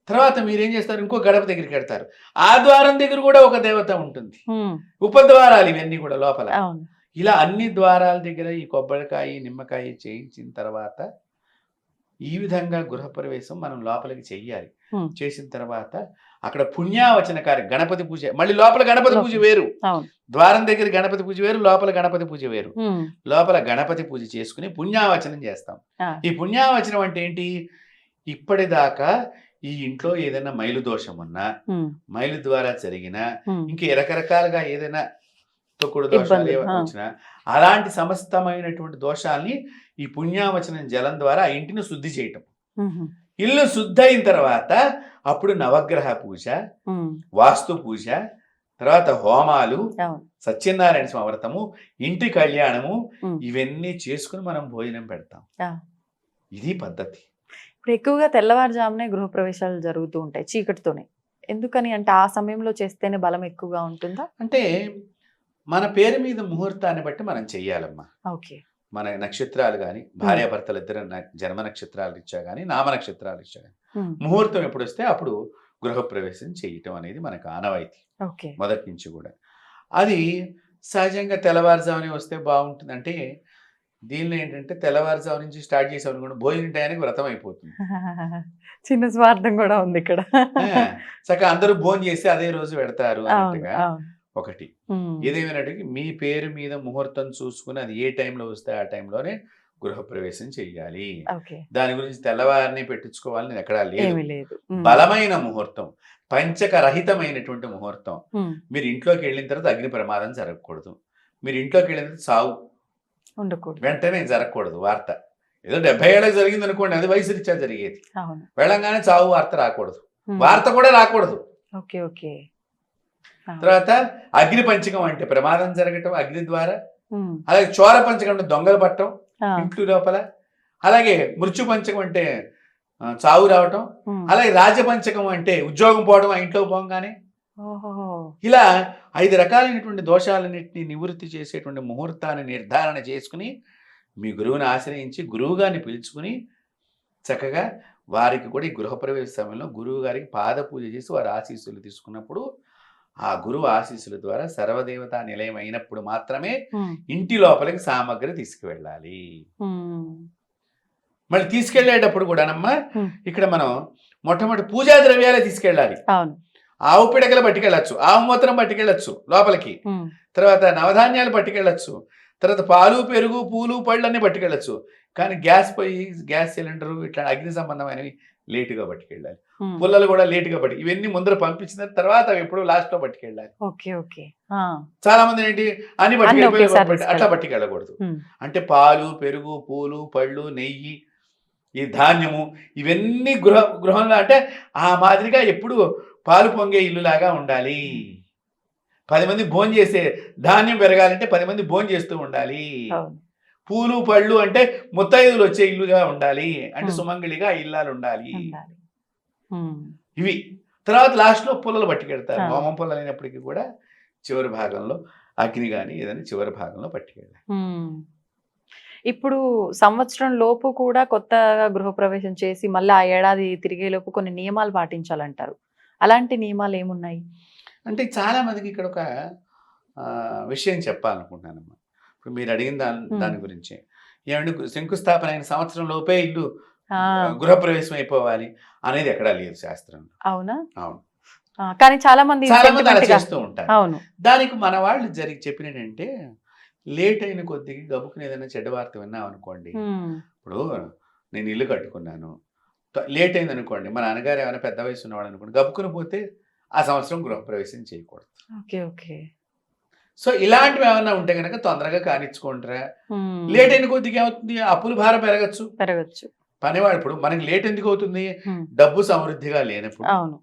తర్వాత మీరేం చేస్తారు, ఇంకో గడప దగ్గరికి వెళ్తారు. ఆ ద్వారం దగ్గర కూడా ఒక దేవత ఉంటుంది. ఉమ్, ఉపద్వారాలు ఇవన్నీ కూడా లోపల. అవును. ఇలా అన్ని ద్వారాల దగ్గర ఈ కొబ్బరికాయ నిమ్మకాయ చేయించిన తర్వాత ఈ విధంగా గృహప్రవేశం మనం లోపలికి చెయ్యాలి. ఉమ్, చేసిన తర్వాత అక్కడ పుణ్యావచన గణపతి పూజ, మళ్ళీ లోపల గణపతి పూజ వేరు, అవును. ద్వారం దగ్గర గణపతి పూజ వేరు, లోపల గణపతి పూజ వేరు. ఉమ్, లోపల గణపతి పూజ చేసుకుని పుణ్యావచనం చేస్తాం. ఆ, ఈ పుణ్యావచనం అంటే ఏంటి, ఇప్పటిదాకా ఈ ఇంట్లో ఏదైనా మైలు దోషం ఉన్నా, ఉమ్, మైలు ద్వారా జరిగిన, ఉమ్, ఇంక రకరకాలుగా ఏదైనా తొక్కుడు దోషాలు ఇబ్బంది, ఏమైనా వచ్చినా అలాంటి సమస్తమైనటువంటి దోషాల్ని ఈ పుణ్యావచనం జలం ద్వారా ఆ ఇంటిని శుద్ధి చేయటం. ఉమ్, ఇల్లు శుద్ధి అయిన తర్వాత అప్పుడు నవగ్రహ పూజ, ఉమ్, వాస్తు పూజ, తర్వాత హోమాలు, అవును. సత్యనారాయణ స్వామి వ్రతము, ఇంటి కళ్యాణము, ఉమ్. ఇవన్నీ చేసుకుని మనం భోజనం పెడతాం. ఆ. ఇది పద్ధతి. ఇప్పుడు ఎక్కువగా తెల్లవారుజామునే గృహప్రవేశాలు జరుగుతూ ఉంటాయి చీకటితోనే. ఎందుకని అంటే ఆ సమయంలో చేస్తేనే బలం ఎక్కువగా ఉంటుందా? అంటే మన పేరు మీద ముహూర్తాన్ని బట్టి మనం చెయ్యాలమ్మా. ఓకే. మన నక్షత్రాలు కానీ, భార్యాభర్తలు ఇద్దరు జన్మ నక్షత్రాలు ఇచ్చా కానీ, నామ నక్షత్రాలు ఇచ్చా కానీ, ఉమ్, ముహూర్తం ఎప్పుడు వస్తే అప్పుడు గృహప్రవేశం చేయటం అనేది మనకు ఆనవాయితీ ఓకే. మొదటి నుంచి కూడా. అది సహజంగా తెల్లవారుజామునే వస్తే బాగుంటుంది. అంటే దీనిలో ఏంటంటే తెల్లవారుజాము నుంచి స్టార్ట్ చేసామనుకోండి, భోజనం టయానికి వ్రతం అయిపోతుంది. చిన్న స్వార్థం కూడా ఉంది ఇక్కడ. చక్కగా అందరూ భోజనం చేసి అదే రోజు పెడతారు అవును, అన్నట్టుగా అవును. ఒకటి. ఉమ్, ఏదేమైనట్టుగా మీ పేరు మీద ముహూర్తం చూసుకుని అది ఏ టైంలో వస్తే ఆ టైంలోనే గృహప్రవేశం చెయ్యాలి. ఓకే. దాని గురించి తెల్లవారిని పెట్టించుకోవాలని ఎక్కడా లేదు. ఏమీ లేదు. ఉమ్, బలమైన ముహూర్తం, పంచకరహితమైనటువంటి ముహూర్తం. ఉమ్, మీరు ఇంట్లోకి వెళ్ళిన తర్వాత అగ్ని ప్రమాదం జరగకూడదు. మీరు ఇంట్లోకి వెళ్ళిన తర్వాత సావు ఉండకూడదు. వెంటనే జరగకూడదు వార్త. ఏదో 70 ఏళ్ళకి జరిగింది అనుకోండి, అది వయసు రీత్యా జరిగేది. అవును. వెళ్ళంగానే చావు వార్త రాకూడదు, ఉమ్, వార్త కూడా రాకూడదు. ఓకే. ఓకే. అవును. తర్వాత అగ్ని పంచకం అంటే ప్రమాదం జరగటం అగ్ని ద్వారా. ఉమ్, అలాగే చోర పంచకం అంటే దొంగలు పట్టడం ఆ, ఇంట్లో లోపల. అలాగే మృత్యు పంచకం అంటే చావు రావటం. ఉమ్, అలాగే రాజపంచకం అంటే ఉద్యోగం పోవడం ఆ ఇంట్లో పోగానే. ఓహో. ఇలా 5 రకాలైనటువంటి దోషాలన్నింటినీ నివృత్తి చేసేటువంటి ముహూర్తాన్ని నిర్ధారణ చేసుకుని మీ గురువుని ఆశ్రయించి గురువు గారిని పిలుచుకుని చక్కగా వారికి కూడా ఈ గృహప్రవేశ సమయంలో గురువు గారికి పాద పూజ చేసి వారి ఆశీస్సులు తీసుకున్నప్పుడు ఆ గురువు ఆశీస్సుల ద్వారా సర్వదేవతా నిలయం అయినప్పుడు మాత్రమే ఉమ్, ఇంటి లోపలికి సామగ్రి తీసుకువెళ్ళాలి. ఉమ్, మళ్ళీ తీసుకెళ్లేటప్పుడు కూడానమ్మా Hmm. ఇక్కడ మనం మొట్టమొదటి పూజా ద్రవ్యాలే తీసుకెళ్ళాలి. అవును. ఆవు పిడకలు పట్టుకెళ్ళచ్చు, ఆవు మూత్రం పట్టుకెళ్ళచ్చు లోపలికి, ఉమ్, తర్వాత నవధాన్యాలు పట్టుకెళ్ళచ్చు, తర్వాత పాలు పెరుగు పూలు పళ్ళు అన్నీ పట్టుకెళ్ళచ్చు. కానీ గ్యాస్ పొయ్యి, గ్యాస్ సిలిండరు ఇట్లా అగ్ని సంబంధమైనవి లేటుగా పట్టుకెళ్ళాలి. ఉమ్, పుల్లలు కూడా లేటుగా ఇవన్నీ ముందర పంపించిన తర్వాత అవి ఎప్పుడు లాస్ట్లో పట్టుకెళ్ళాలి. ఓకే. ఓకే. ఆ, చాలా మంది ఏంటి అన్ని ఒకేసారి పట్టుకెళ్ళిపోయి అట్లా తీసుకెళ్ళాలి. పట్టుకెళ్ళకూడదు. ఉమ్, అంటే పాలు పెరుగు పూలు పళ్ళు నెయ్యి ఈ ధాన్యము ఇవన్నీ గృహంలో అంటే ఆ మాదిరిగా ఎప్పుడు పాలు పొంగే ఇల్లులాగా ఉండాలి. 10 మంది భోజనం చేసే ధాన్యం పెరగాలంటే 10 మంది భోజనం చేస్తూ ఉండాలి. అవును. పూలు పళ్ళు అంటే ముత్తైదులు వచ్చే ఇల్లుగా ఉండాలి. అంటే Hmm. సుమంగళిగా ఇల్లాలు ఉండాలి. ఉండాలి. ఉమ్, ఇవి తర్వాత లాస్ట్లో పుల్లలు పట్టుకెళ్తారు. Ah. హోమం పుల్లలు అయినప్పటికీ కూడా చివరి భాగంలో అగ్ని కానీ ఏదైనా చివరి భాగంలో పట్టుకెళ్ళాలి. ఉమ్. ఇప్పుడు సంవత్సరం లోపు కూడా కొత్తగా గృహప్రవేశం చేసి మళ్ళీ ఆ ఏడాది తిరిగే లోపు కొన్ని నియమాలు పాటించాలంటారు. అలాంటి నియమాలు ఏమున్నాయి? అంటే చాలా మందికి ఇక్కడ ఒక విషయం చెప్పాలనుకుంటున్నానమ్మా. ఇప్పుడు మీరు అడిగిన దాని గురించి ఏమంటే శంకుస్థాపన అయిన సంవత్సరం లోపే ఇల్లు ఆ, గృహప్రవేశం అయిపోవాలి అనేది ఎక్కడా లేదు శాస్త్రంలో. అవునా? అవును, ఆ, కానీ చాలా మంది చాలా మంది అలా sentiment గా- చేస్తూ ఉంటారు. అవును. దానికి మన వాళ్ళు చెప్పినట్టంటే లేట్ అయిన కొద్దిగా గబుకుని ఏదైనా చెడ్డ వార్త విన్నాం అనుకోండి. ఉమ్, ఇప్పుడు నేను ఇల్లు కట్టుకున్నాను, లేట్ అయింది అనుకోండి, మా నాన్నగారు ఏమైనా పెద్ద వయసు ఉన్నవాడు అనుకోండి, గబుకుని పోతే ఆ సంవత్సరం గృహప్రవేశం చేయకూడదు. ఓకే. ఓకే. సో ఇలాంటివి ఏమైనా ఉంటే కనుక తొందరగా కానిచ్చుకుంటారా. ఉమ్, లేట్ అయిన కొద్దిగా ఏమవుతుంది, అప్పుల భారం పెరగచ్చు. పెరగచ్చు. పనివాడు ఇప్పుడు మనకి లేట్ ఎందుకు అవుతుంది, ఉమ్, డబ్బు సమృద్ధిగా లేనప్పుడు. అవును.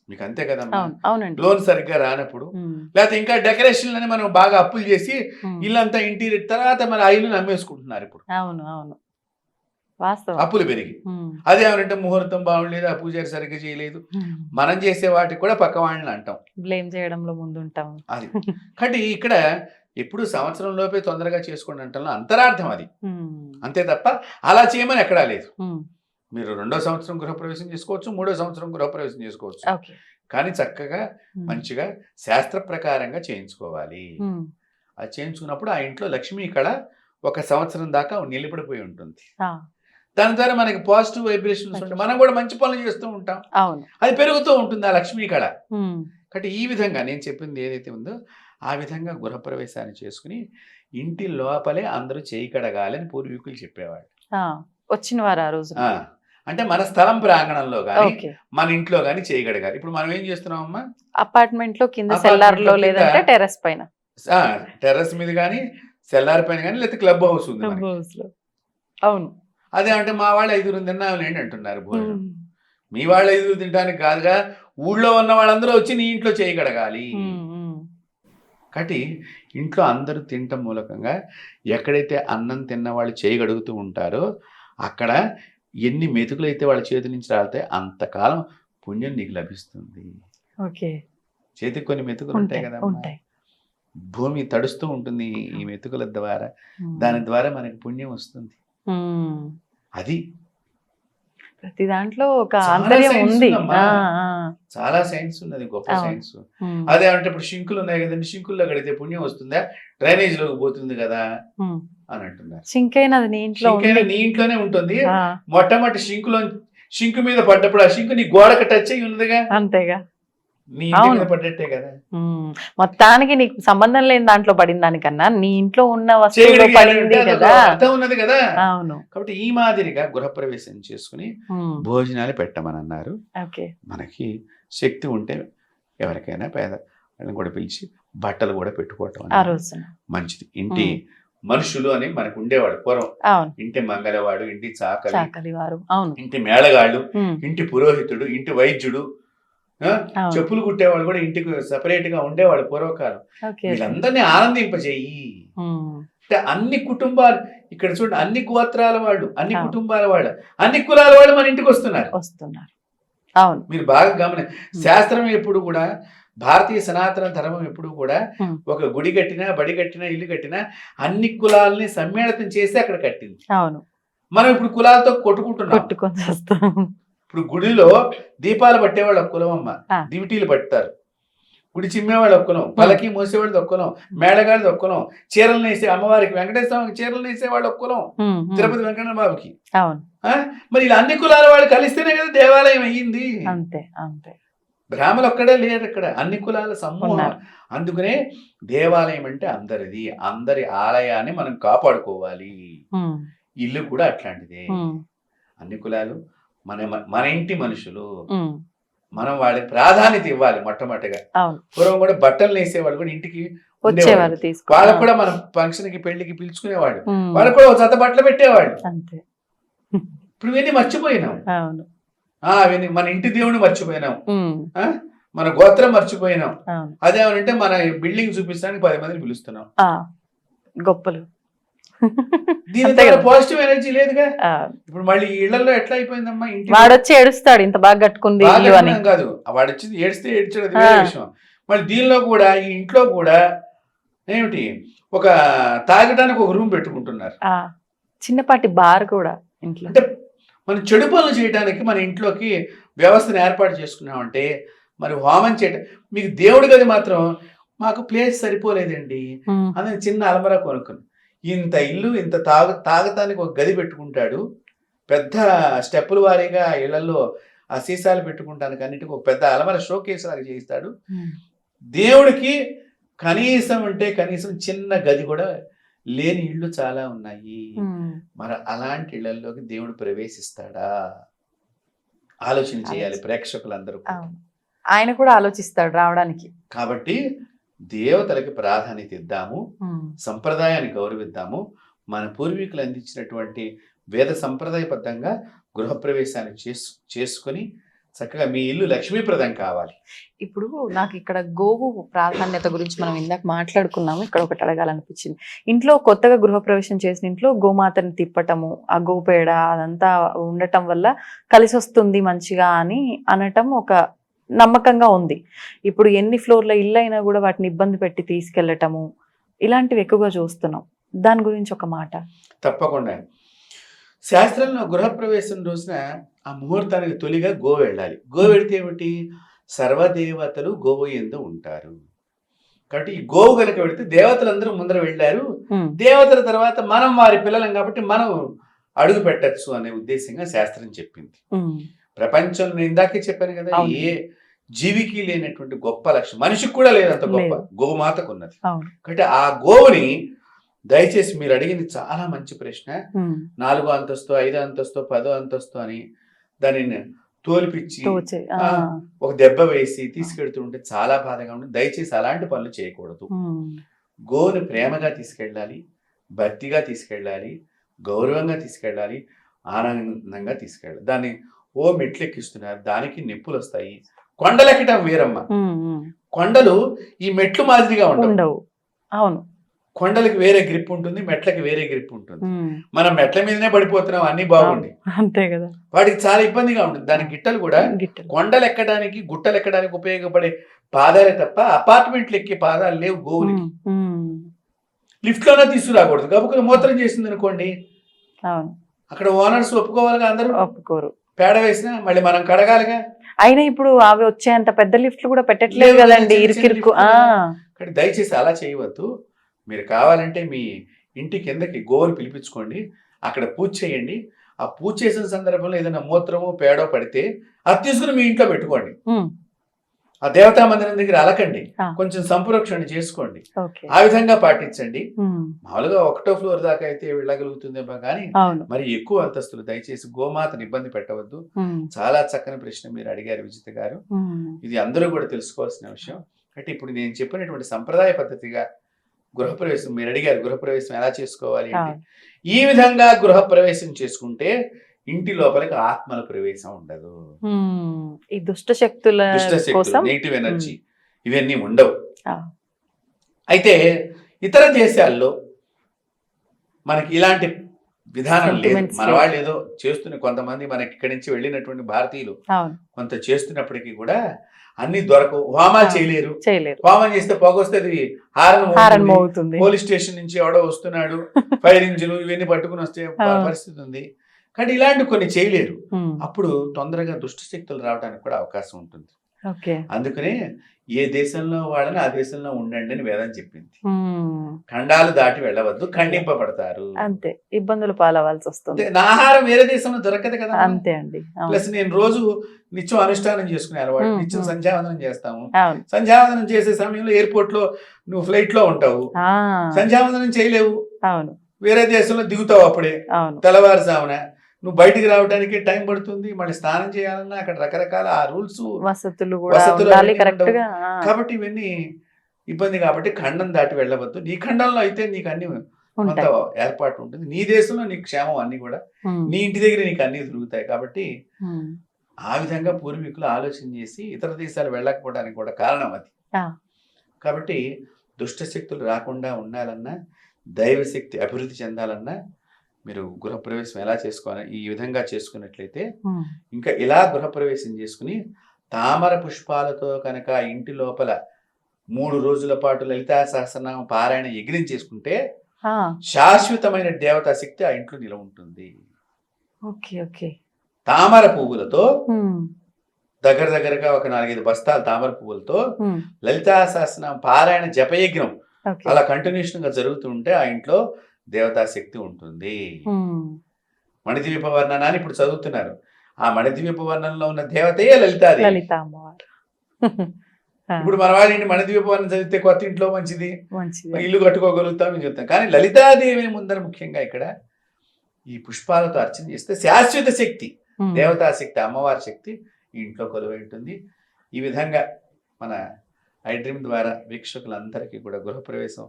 మీకు అంతే కదమ్మా, అవును. అవునండి. లోన్ సరిగ్గా రానప్పుడు, ఉమ్, లేకపోతే ఇంకా డెకరేషన్ అని మనం బాగా అప్పులు చేసి ఉమ్, ఇల్లంతా ఇంటీరియర్ తర్వాత మన ఆ ఇల్లు నమ్మేసుకుంటున్నారు. ఇప్పుడు అవును. అవును. వాస్తవం. అప్పులు పెరిగి ఉమ్, అదేమంటే ముహూర్తం బాగుండలేదు, ఆ పూజారి సరిగ్గా చేయలేదు, ఉమ్, మనం చేసే వాటికి కూడా పక్క వాళ్ళని అంటాం. బ్లేమ్ చేయడంలో ముందుంటాం. అది కాబట్టి ఇక్కడ ఎప్పుడు సంవత్సరం లోపే తొందరగా చేసుకోండి అంటే అంతరార్థం అది, అంతే తప్ప అలా చేయమని ఎక్కడా లేదు. మీరు 2వ సంవత్సరం గృహప్రవేశం చేసుకోవచ్చు, 3వ సంవత్సరం గృహప్రవేశం చేసుకోవచ్చు, కానీ చక్కగా మంచిగా శాస్త్ర ప్రకారంగా చేయించుకోవాలి. అది చేయించుకున్నప్పుడు ఆ ఇంట్లో లక్ష్మీ కళ 1 సంవత్సరం దాకా నిలబడిపోయి ఉంటుంది. దాని ద్వారా మనకి పాజిటివ్ వైబ్రేషన్స్ ఉంటాయి, మనం కూడా మంచి పనులు చేస్తూ ఉంటాం, అది పెరుగుతూ ఉంటుంది ఆ లక్ష్మీ కళ. కాబట్టి ఈ విధంగా నేను చెప్పింది ఏదైతే ఉందో ఆ విధంగా గృహప్రవేశాన్ని చేసుకుని ఇంటి లోపలే అందరూ చేయి కడగాలి అని పూర్వీకులు చెప్పేవాళ్ళు. వచ్చిన వారు ఆ రోజు అంటే మన స్థలం ప్రాంగణంలో కానీ మన ఇంట్లో కానీ చేయి కడగాలి. ఇప్పుడు మనం ఏం చేస్తున్నాం అమ్మా, అపార్ట్మెంట్ లో కింద సెల్లార్ లో లేదంటే టెర్రస్ పైన, టెర్రస్ మీద కానీ సెల్లార్ పైన కానీ లేకపోతే క్లబ్ హౌస్ ఉంది. అవును, అదే అంటే మా వాళ్ళు 5 తిన్నాంలేండి అంటున్నారు భోజనం. మీ వాళ్ళు 5 తినడానికి కాదుగా, ఊళ్ళో ఉన్న వాళ్ళందరూ వచ్చి నీ ఇంట్లో చేయి కడగాలి. కాబట్టి ఇంట్లో అందరూ తినటం మూలకంగా ఎక్కడైతే అన్నం తిన్న వాళ్ళు చేయి కడుగుతూ ఉంటారో అక్కడ ఎన్ని మెతుకులు అయితే వాళ్ళ చేతి నుంచి రాలితే అంతకాలం పుణ్యం నీకు లభిస్తుంది. చేతికి కొన్ని మెతుకులు ఉంటాయి కదా, భూమి తడుస్తూ ఉంటుంది ఈ మెతుకుల ద్వారా, దాని ద్వారా మనకి పుణ్యం వస్తుంది. అది ప్రతి దాంట్లో ఒక ఆంతర్యం ఉంది, చాలా సైన్స్ ఉన్నది, గొప్ప సైన్స్. అదే అంటే ఇప్పుడు షింకులు ఉన్నాయి కదండి, షింకుల్లో కడితే పుణ్యం వస్తుందా, డ్రైనేజ్ లోకి పోతుంది కదా అని అంటున్నారు. నీ ఇంట్లోనే ఉంటుంది. మొట్టమొదటి షింకు మీద పడ్డప్పుడు ఆ షింకు నీ గోడకు టచ్ అయ్యి ఉన్నదిగా, అంతేగా, నీ ఇంటి మీద పడ్డట్టే కదా. మొత్తానికి నీకు సంబంధం లేని దాంట్లో పడిన దానికన్నా నీ ఇంట్లో ఉన్న వస్తువులో పడింది కదా, ఉన్నది కదా. అవును, కాబట్టి ఈ మాదిరిగా గృహప్రవేశం చేసుకుని భోజనాలు పెట్టమని అన్నారు. మనకి శక్తి ఉంటే ఎవరికైనా పేద వాళ్ళని కూడా పిలిచి బట్టలు కూడా పెట్టుకోవటం మంచిది. ఇంటి మనుషులు అని మనకు ఉండేవాడు పూర్వం. ఇంటి మంగళవాడు, ఇంటి చాకలి వారు, ఇంటి మేళగాళ్ళు, ఇంటి పురోహితుడు, ఇంటి వైద్యుడు, చెప్పులు కుట్టేవాళ్ళు కూడా ఇంటికి సెపరేట్ గా ఉండేవాడు పూర్వకాలం. వీళ్ళందరినీ ఆనందింపజేయి అంటే అన్ని కుటుంబాలు ఇక్కడ చూడండి, అన్ని గోత్రాల వాళ్ళు, అన్ని కుటుంబాల వాళ్ళు, అన్ని కులాల వాళ్ళు మన ఇంటికి వస్తున్నారు. అవును, మీరు బాగా శాస్త్రం ఎప్పుడు కూడా, భారతీయ సనాతన ధర్మం ఎప్పుడు కూడా ఒక గుడి కట్టినా, బడి కట్టినా, ఇల్లు కట్టినా అన్ని కులాలని సమ్మేళనం చేసి అక్కడ కట్టింది. అవును, మనం ఇప్పుడు కులాలతో కొట్టుకుంటున్నాం. ఇప్పుడు గుడిలో దీపాలు పట్టేవాళ్ళు ఒక కులం అమ్మ, దివిటీలు పట్టారు. గుడి చిమ్మేవాళ్ళు ఒక కులం, పలకి మోసేవాళ్ళు ఒక కులం, మేళగాడిది ఒక కులం, చీరలు నేసే అమ్మవారికి వెంకటేశ్వరకి చీరలు నేసేవాళ్ళు ఒక కులం, తిరుపతి వెంకట బాబుకి. మరి ఇలా అన్ని కులాల వాళ్ళు కలిస్తేనే కదా దేవాలయం అయ్యింది. అంతే అంతే, బ్రాహ్మలు ఒక్కడే లేరు అక్కడ, అన్ని కులాల సమూహం. అందుకనే దేవాలయం అంటే అందరిది, అందరి ఆలయాన్ని మనం కాపాడుకోవాలి. ఇల్లు కూడా అట్లాంటిదే, అన్ని కులాలు మన ఇంటి మనుషులు, మనం వాళ్ళకి ప్రాధాన్యత ఇవ్వాలి. మొట్టమొదటిగా పూర్వం కూడా బట్టలు వేసేవాళ్ళు కూడా ఇంటికి వచ్చేవాళ్ళు, వాళ్ళకు కూడా మనం ఫంక్షన్ కి పెళ్లికి పిలుచుకునేవాడు, వాళ్ళకు కూడా ఒక జత బట్టలు పెట్టేవాళ్ళు. ఇప్పుడు ఇవన్నీ మర్చిపోయినాం. మన ఇంటి దేవుని మర్చిపోయినాం, మన గోత్రం మర్చిపోయినాం. అదేమనంటే మన బిల్డింగ్ చూపించడానికి 10 మందిని పిలుస్తున్నాం, గొప్పలు. దీని ద్వారా పాజిటివ్ ఎనర్జీ లేదుగా. ఇప్పుడు మళ్ళీ ఇళ్లలో ఎట్లా అయిపోయిందమ్మా, ఇంటి వాడు వచ్చి ఏడుస్తాడు ఇంత బాగా కట్టుకుంది కాదు, వాడు వచ్చి ఏడిస్తే ఏడ్చాడు, అది వేరే విషయం. మళ్ళీ దీనిలో కూడా ఈ ఇంట్లో కూడా ఏమిటి, ఒక తాగడానికి ఒక రూమ్ పెట్టుకుంటున్నారు, చిన్నపాటి బార్ కూడా ఇంట్లో. అంటే మనం చెడు పనులు చేయడానికి మన ఇంట్లోకి వ్యవస్థను ఏర్పాటు చేసుకున్నామంటే, మరి హోమం చేయడం, మీకు దేవుడి గది మాత్రం మాకు ప్లేస్ సరిపోలేదండి అని చిన్న అలమరా కొనుక్కుని, ఇంత ఇల్లు ఇంత తాగటానికి ఒక గది పెట్టుకుంటాడు, పెద్ద స్టెప్పుల వారీగా ఇళ్లలో ఆ సీసాలు పెట్టుకుంటానికి అన్నిటికీ ఒక పెద్ద అలమర షోకేస్ లాగా చేయిస్తాడు. దేవుడికి కనీసం అంటే కనీసం చిన్న గది కూడా లేని ఇళ్ళు చాలా ఉన్నాయి. మరి అలాంటి ఇళ్లలోకి దేవుడు ప్రవేశిస్తాడా, ఆలోచన చేయాలి ప్రేక్షకులందరూ. ఆయన కూడా ఆలోచిస్తాడు రావడానికి. కాబట్టి దేవతలకి ప్రాధాన్యత ఇద్దాము, సంప్రదాయాన్ని గౌరవిద్దాము. మన పూర్వీకులు అందించినటువంటి వేద సంప్రదాయబద్ధంగా గృహప్రవేశాన్ని చేసుకుని చక్కగా మీ ఇల్లు లక్ష్మీప్రదం కావాలి. ఇప్పుడు నాకు ఇక్కడ గోవు ప్రాధాన్యత గురించి మనం ఇందాక మాట్లాడుకున్నాము, ఇక్కడ ఒకటి అడగాలనిపించింది. ఇంట్లో కొత్తగా గృహప్రవేశం చేసిన ఇంట్లో గోమాతని తిప్పటము, ఆ గోపేడ అదంతా ఉండటం వల్ల కలిసి వస్తుంది మంచిగా అని అనటం ఒక నమ్మకంగా ఉంది. ఇప్పుడు ఎన్ని ఫ్లోర్ల ఇల్లు అయినా కూడా వాటిని ఇబ్బంది పెట్టి తీసుకెళ్లటము, ఇలాంటివి ఎక్కువగా చూస్తున్నాం. దాని గురించి ఒక మాట. తప్పకుండా. శాస్త్రంలో గృహప్రవేశం రోజున ఆ ముహూర్తానికి తొలిగా గో వెళ్ళాలి. గో వెళితే ఏమిటి? సర్వదేవతలు గోవు యందు ఉంటారు. కాబట్టి ఈ గోవు కనుక వెళితే దేవతలందరూ ముందర వెళ్ళారు, దేవతల తర్వాత మనం వారి పిల్లలం కాబట్టి మనం అడుగు పెట్టచ్చు అనే ఉద్దేశంగా శాస్త్రం చెప్పింది. ప్రపంచంలో నేను ఇందాకే చెప్పాను కదా, ఏ జీవికి లేనటువంటి గొప్ప లక్షణం మనిషికి కూడా లేదంత గొప్ప గోమాతకు ఉన్నది. కాబట్టి ఆ గోవుని దయచేసి మీరు అడిగింది చాలా మంచి ప్రశ్న. 4వ అంతస్తు, 5వ అంతస్తు, 10వ అంతస్తు అని దానిని తోలిపిచ్చి ఒక దెబ్బ వేసి తీసుకెళ్తుంటే చాలా బాధగా ఉంటుంది. దయచేసి అలాంటి పనులు చేయకూడదు. గోవుని ప్రేమగా తీసుకెళ్ళాలి, భక్తిగా తీసుకెళ్ళాలి, గౌరవంగా తీసుకెళ్ళాలి, ఆనందంగా తీసుకెళ్ళాలి. దాన్ని ఓ మెట్లు ఎక్కిస్తున్నారు, దానికి నొప్పులు వస్తాయి. కొండలెక్కటం వేరమ్మ. కొండలు ఈ మెట్లు మాదిరిగా ఉండవు. అవును, కొండలకి వేరే గ్రిప్ ఉంటుంది, మెట్లకి వేరే గ్రిప్ ఉంటుంది. మనం మెట్ల మీదనే పడిపోతున్నాం అన్ని బాగుండి, అంతే కదా. వాటికి చాలా ఇబ్బందిగా ఉంటుంది. దాని గిట్టలు కూడా కొండలు ఎక్కడానికి గుట్టలు ఎక్కడానికి ఉపయోగపడే పాదాలే తప్ప అపార్ట్మెంట్లు ఎక్కే పాదాలు లేవు గోవులకి. లిఫ్ట్ లోనే తీసుకురాకూడదు. గబుకుని మూత్రం చేసింది అనుకోండి, అక్కడ ఓనర్స్ ఒప్పుకోవాలిగా, అందరూ ఒప్పుకోరు. పేడ వేసినా మళ్ళీ మనం కడగాలిగా. అయినా ఇప్పుడు అవి వచ్చేంత పెద్ద లిఫ్ట్లు కూడా పెట్టట్లేదు కదండి, ఇరుకిరుకు. దయచేసి అలా చేయవద్దు. మీరు కావాలంటే మీ ఇంటి కిందకి గోవులు పిలిపించుకోండి, అక్కడ పూజ చేయండి. ఆ పూజ చేసిన సందర్భంలో ఏదైనా మూత్రమో పేడో పడితే అది తీసుకుని మీ ఇంట్లో పెట్టుకోండి. ఆ దేవతా మందిరం దగ్గర అలకండి, కొంచెం సంప్రోక్షణ చేసుకోండి. ఆ విధంగా పాటించండి. మామూలుగా 1వ ఫ్లోర్ దాకా అయితే వెళ్ళగలుగుతుందేమో కానీ మరి ఎక్కువ అంతస్తులు దయచేసి గోమాతను ఇబ్బంది పెట్టవద్దు. చాలా చక్కని ప్రశ్న మీరు అడిగారు విజిత గారు. ఇది అందరూ కూడా తెలుసుకోవాల్సిన విషయం. అంటే ఇప్పుడు నేను చెప్పినటువంటి సంప్రదాయ పద్ధతిగా గృహప్రవేశం మీరు అడిగారు, గృహప్రవేశం ఎలా చేసుకోవాలి అంటే ఈ విధంగా గృహప్రవేశం చేసుకుంటే ఇంటి లోపలికి ఆత్మల ప్రవేశం ఉండదు. ఈ దుష్ట శక్తులు, నెగిటివ్ ఎనర్జీ ఇవన్నీ ఉండవు. అయితే ఇతర దేశాల్లో మనకి ఇలాంటి విధానం లేదు. మన వాళ్ళు ఏదో చేస్తున్న కొంతమంది మనకి ఇక్కడి నుంచి వెళ్ళినటువంటి భారతీయులు కొంత చేస్తున్నప్పటికీ కూడా అన్ని దొరకవు. హోమాలు చేయలేరు. హోమం చేస్తే పొగొస్తే హారన్ మోగుతుంది. పోలీస్ స్టేషన్ నుంచి ఎవడో వస్తున్నాడు, ఫైర్ ఇంజిన్ ఇవన్నీ పట్టుకుని వస్తే పరిస్థితి ఉంది. కానీ ఇలాంటి కొన్ని చేయలేరు. అప్పుడు తొందరగా దుష్ట శక్తులు రావడానికి కూడా అవకాశం ఉంటుంది. అందుకనే ఏ దేశంలో వాళ్ళని ఆ దేశంలో ఉండండి అని వేదం చెప్పింది. ఖండాలు దాటి వెళ్ళవద్దు, ఖండింపబడతారు. అంతే, ఇబ్బందులు పాలవాల్సి వస్తుంది. ఆహారం వేరే దేశంలో దొరకదు కదా. అంతే అండి. ప్లస్ నేను రోజు నిత్యం అనుష్ఠానం చేసుకునే అలవాటు, నిత్యం సంధ్యావందనం చేస్తాము. సంధ్యావందనం చేసే సమయంలో ఎయిర్పోర్ట్ లో నువ్వు ఫ్లైట్ లో ఉంటావు, సంధ్యావందనం చేయలేవు. అవును, వేరే దేశంలో దిగుతావు అప్పుడే తెల్లవారుజామున. నువ్వు బయటికి రావడానికి టైం పడుతుంది, మళ్ళీ స్నానం చేయాలన్నా అక్కడ రకరకాల ఆ రూల్స్ వసతులు కాబట్టి ఇవన్నీ ఇబ్బంది. కాబట్టి ఖండం దాటి వెళ్ళవద్దు. నీ ఖండంలో అయితే నీకు అన్ని కొంత ఏర్పాటు ఉంటుంది. నీ దేశంలో నీకు క్షేమం అన్ని కూడా, నీ ఇంటి దగ్గర నీకు అన్ని దొరుకుతాయి. కాబట్టి ఆ విధంగా పూర్వీకులు ఆలోచన చేసి ఇతర దేశాలు వెళ్ళకపోవడానికి కూడా కారణం అది. కాబట్టి దుష్ట శక్తులు రాకుండా ఉండాలన్నా, దైవశక్తి అభివృద్ధి చెందాలన్నా మీరు గృహప్రవేశం ఎలా చేసుకోవాలి, ఈ విధంగా చేసుకున్నట్లయితే ఇంకా ఇలా గృహప్రవేశం చేసుకుని తామర పుష్పాలతో కనుక ఇంటి లోపల 3 రోజుల పాటు లలితా సహస్రనామ పారాయణ యజ్ఞం చేసుకుంటే శాశ్వతమైన దేవతా శక్తి ఆ ఇంట్లో నిలవ ఉంటుంది. తామర పువ్వులతో దగ్గరగా ఒక 4-5 బస్తాలు తామర పువ్వులతో లలితా సహస్రనామ పారాయణ జపయజ్ఞం అలా కంటిన్యూషన్ గా జరుగుతుంటే ఆ ఇంట్లో దేవతా శక్తి ఉంటుంది. మణిద్వీప వర్ణనాన్ని ఇప్పుడు చదువుతున్నారు. ఆ మణిద్వీప వర్ణంలో ఉన్న దేవతయే లలితాదేవి. ఇప్పుడు మన వాళ్ళ మణిద్వీప వర్ణం చదివితే కొత్త ఇంట్లో మంచిది, ఇల్లు కట్టుకోగలుగుతాం అని చెప్తాం. కానీ లలితాదేవిని ముందర ముఖ్యంగా ఇక్కడ ఈ పుష్పాలతో అర్చన చేస్తే శాశ్వత శక్తి, దేవతా శక్తి, అమ్మవారి శక్తి ఇంట్లో కొలువై ఉంటుంది. ఈ విధంగా మన ఐడ్రీమ్ ద్వారా వీక్షకులందరికీ కూడా గృహప్రవేశం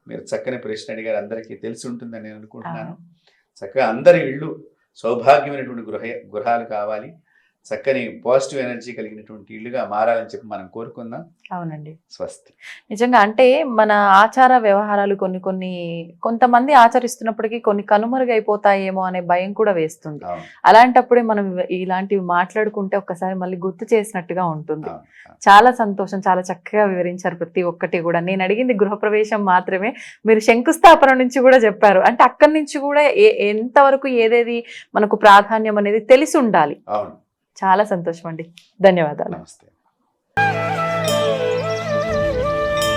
మీరు చక్కని ప్రశ్న అడిగారు, అందరికీ తెలిసి ఉంటుందని నేను అనుకుంటున్నాను. చక్కగా అందరి ఇళ్ళు సౌభాగ్యమైనటువంటి గృహాలు కావాలి, చక్కని పాజిటివ్ ఎనర్జీ కలిగినటువంటి ఇల్లుగా మారాలని చెప్పి మనం కోరుకుందాం. అవునండి. స్వస్తి. నిజంగా అంటే మన ఆచార వ్యవహారాలు కొంతమంది ఆచరిస్తున్నప్పటికీ కొన్ని కనుమరుగైపోతాయేమో అనే భయం కూడా వేస్తుంది. అవును, అలాంటప్పుడే మనం ఇలాంటివి మాట్లాడుకుంటే ఒక్కసారి మళ్ళీ గుర్తు చేసినట్టుగా ఉంటుంది. అవును, అవును. చాలా సంతోషం, చాలా చక్కగా వివరించారు ప్రతి ఒక్కటి కూడా. నేను అడిగింది గృహప్రవేశం మాత్రమే, మీరు శంకుస్థాపన నుంచి కూడా చెప్పారు. అంటే అక్కడి నుంచి కూడా ఎంతవరకు ఏదేది మనకు ప్రాధాన్యం అనేది తెలిసి ఉండాలి. అవును. చాలా సంతోషం అండి, ధన్యవాదాలు. నమస్తే.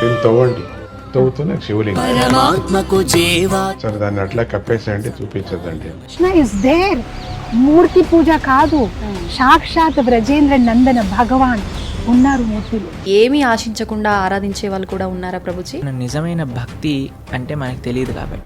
దీన్ని తవ్వండి, తవ్వుతూనే శివలింగం. సరే దాన్ని అట్లా కప్పేసేయండి, చూపించదండి. Krishna is there. మూర్తి పూజ కాదు, సాక్షాత్ బ్రజేంద్ర నందన భగవాన్ ఉన్నారు మూర్తిలో. ఏమీ ఆశించకుండా ఆరాధించే వాళ్ళు కూడా ఉన్నారా ప్రభుజీ? నిజమైన భక్తి అంటే మనకు తెలియదు కాబట్టి